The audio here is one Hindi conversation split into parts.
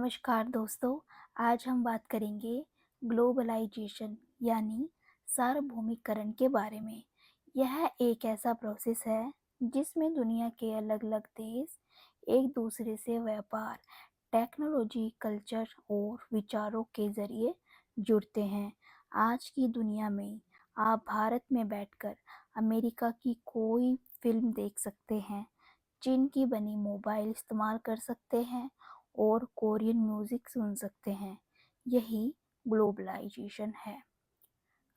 नमस्कार दोस्तों। आज हम बात करेंगे ग्लोबलाइजेशन यानी सार्वभौमिकरण के बारे में। यह एक ऐसा प्रोसेस है जिसमें दुनिया के अलग अलग देश एक दूसरे से व्यापार, टेक्नोलॉजी, कल्चर और विचारों के जरिए जुड़ते हैं। आज की दुनिया में आप भारत में बैठकर अमेरिका की कोई फिल्म देख सकते हैं, चीन की बनी मोबाइल इस्तेमाल कर सकते हैं और कोरियन म्यूजिक सुन सकते हैं। यही ग्लोबलाइजेशन है।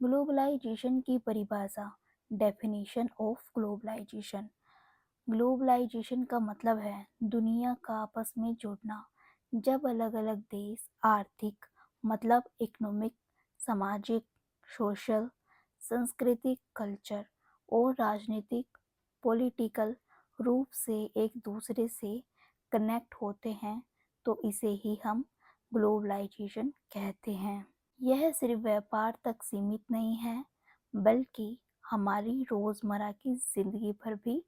ग्लोबलाइजेशन की परिभाषा, डेफिनेशन ऑफ ग्लोबलाइजेशन। ग्लोबलाइजेशन का मतलब है दुनिया का आपस में जुड़ना। जब अलग अलग देश आर्थिक मतलब इकोनॉमिक, सामाजिक, सोशल, सांस्कृतिक, कल्चर और राजनीतिक पॉलिटिकल रूप से एक दूसरे से कनेक्ट होते हैं तो इसे ही हम ग्लोबलाइजेशन कहते हैं। यह सिर्फ व्यापार तक सीमित नहीं है बल्कि हमारी रोजमर्रा की जिंदगी पर भी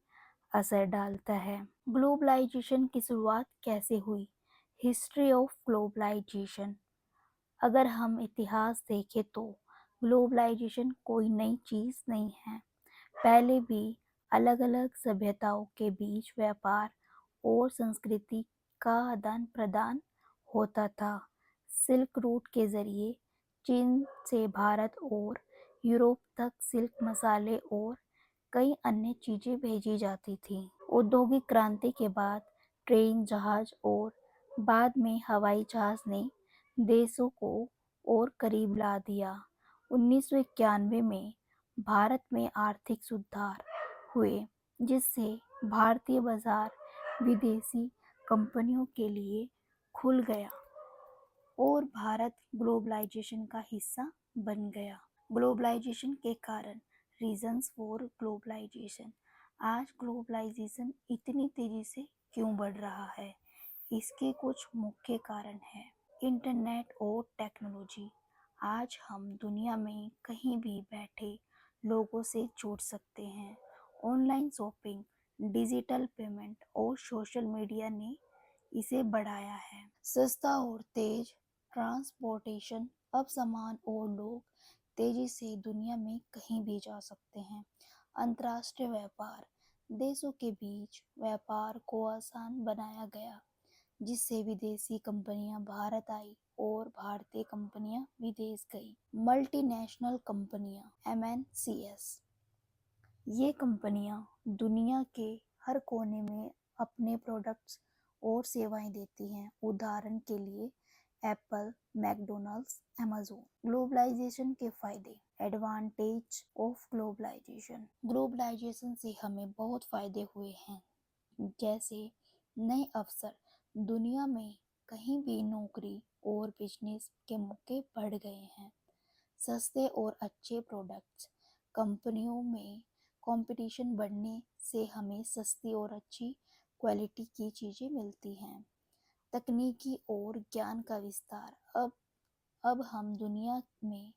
असर डालता है। ग्लोबलाइजेशन की शुरुआत कैसे हुई? History of globalization. अगर हम इतिहास देखें तो ग्लोबलाइजेशन कोई नई चीज नहीं है। पहले भी अलग अलग सभ्यताओं के बीच व्यापार और संस्कृति का आदान प्रदान होता था। सिल्क रूट के जरिए चीन से भारत और यूरोप तक सिल्क मसाले और कई अन्य चीजें भेजी जाती थीं। औद्योगिक क्रांति के बाद ट्रेन, जहाज और बाद में हवाई जहाज ने देशों को और करीब ला दिया। 1991 में भारत में आर्थिक सुधार हुए जिससे भारतीय बाजार विदेशी कंपनियों के लिए खुल गया और भारत ग्लोबलाइजेशन का हिस्सा बन गया। ग्लोबलाइजेशन के कारण, रीजंस फॉर ग्लोबलाइजेशन। आज ग्लोबलाइजेशन इतनी तेजी से क्यों बढ़ रहा है? इसके कुछ मुख्य कारण हैं। इंटरनेट और टेक्नोलॉजी। आज हम दुनिया में कहीं भी बैठे लोगों से जुड़ सकते हैं। ऑनलाइन शॉपिंग, डिजिटल पेमेंट और सोशल मीडिया ने इसे बढ़ाया है। सस्ता और तेज ट्रांसपोर्टेशन। अब सामान और लोग तेजी से दुनिया में कहीं भी जा सकते हैं। अंतर्राष्ट्रीय व्यापार। देशों के बीच व्यापार को आसान बनाया गया जिससे विदेशी कंपनियां भारत आई और भारतीय कंपनियां विदेश गई। मल्टीनेशनल कंपनियां, MNCs। ये कंपनियां दुनिया के हर कोने में अपने प्रोडक्ट्स और सेवाएं देती हैं। उदाहरण के लिए एप्पल, मैकडॉनल्ड्स, अमेज़न। ग्लोबलाइजेशन के फायदे। Advantage of globalisation. ग्लोबलाइजेशन से हमें बहुत फायदे हुए हैं, जैसे नए अवसर। दुनिया में कहीं भी नौकरी और बिजनेस के मौके बढ़ गए हैं। सस्ते और अच्छे प्रोडक्ट्स। कंपनियों में कंपटीशन बढ़ने से हमें सस्ती और अच्छी क्वालिटी की चीज़ें मिलती हैं। तकनीकी और ज्ञान का विस्तार। अब हम दुनिया में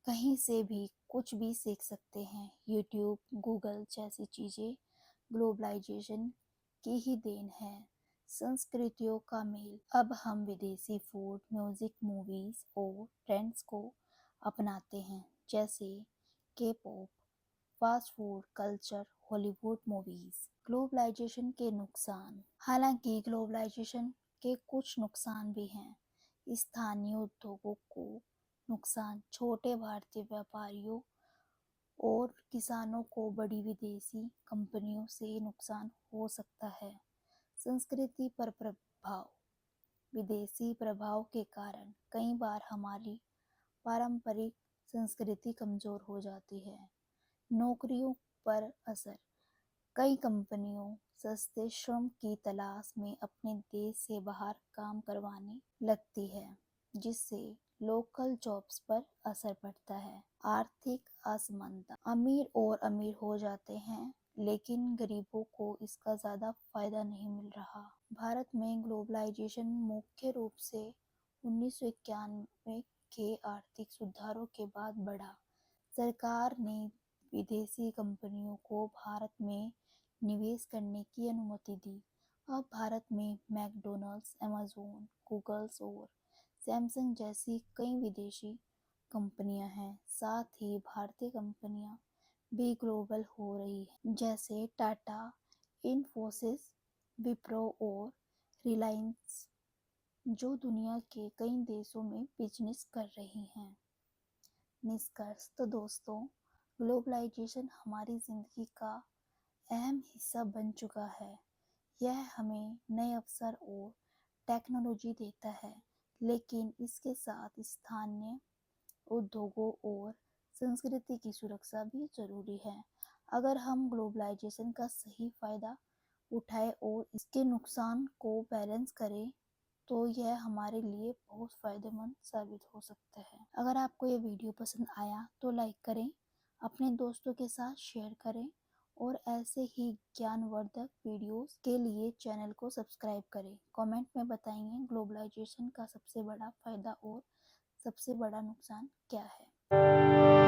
कहीं से भी कुछ भी सीख सकते हैं। यूट्यूब, गूगल जैसी चीज़ें ग्लोबलाइजेशन की ही देन है। संस्कृतियों का मेल। अब हम विदेशी फूड, म्यूजिक, मूवीज और ट्रेंड्स को अपनाते हैं, जैसे K-pop, fast food culture, Hollywood movies. Globalization के नुकसान। हालांकि ग्लोबलाइजेशन के कुछ नुकसान भी हैं। स्थानीय उद्योगों को नुकसान। छोटे भारतीय व्यापारियों और किसानों को बड़ी विदेशी कंपनियों से नुकसान हो सकता है। संस्कृति पर प्रभाव। विदेशी प्रभाव के कारण कई बार हमारी पारंपरिक संस्कृति कमजोर हो जाती है। नौकरियों पर असर। कई कंपनियों सस्ते श्रम की तलाश में अपने देश से बाहर काम करवाने लगती है जिससे लोकल जॉब्स पर असर पड़ता है। आर्थिक असमानता। अमीर और अमीर हो जाते हैं लेकिन गरीबों को इसका ज़्यादा फायदा नहीं मिल रहा। भारत में ग्लोबलाइजेशन मुख्य रूप से 1991 के आर्थिक सुधारों के बाद बढ़ा। सरकार ने विदेशी कंपनियों को भारत में निवेश करने की अनुमति दी। अब भारत में मैकडॉनल्ड्स, अमेज़न, गूगल्स और सैमसंग जैसी कई विदेशी कंपनियां हैं। साथ ही भारतीय कंपनियां भी ग्लोबल हो रही हैं, जैसे टाटा, इन्फोसिस, विप्रो और रिलायंस, जो दुनिया के कई देशों में बिजनेस कर रही हैं। निष्कर्ष तो दोस्तों, ग्लोबलाइजेशन हमारी ज़िंदगी का अहम हिस्सा बन चुका है। यह हमें नए अवसर और टेक्नोलॉजी देता है, लेकिन इसके साथ स्थानीय उद्योगों और संस्कृति की सुरक्षा भी जरूरी है। अगर हम ग्लोबलाइजेशन का सही फायदा उठाए और इसके नुकसान को बैलेंस करें, तो यह हमारे लिए बहुत फायदेमंद साबित हो सकता है। अगर आपको ये वीडियो पसंद आया तो लाइक करें, अपने दोस्तों के साथ शेयर करें और ऐसे ही ज्ञानवर्धक वीडियोस के लिए चैनल को सब्सक्राइब करें। कमेंट में बताएंगे ग्लोबलाइजेशन का सबसे बड़ा फायदा और सबसे बड़ा नुकसान क्या है।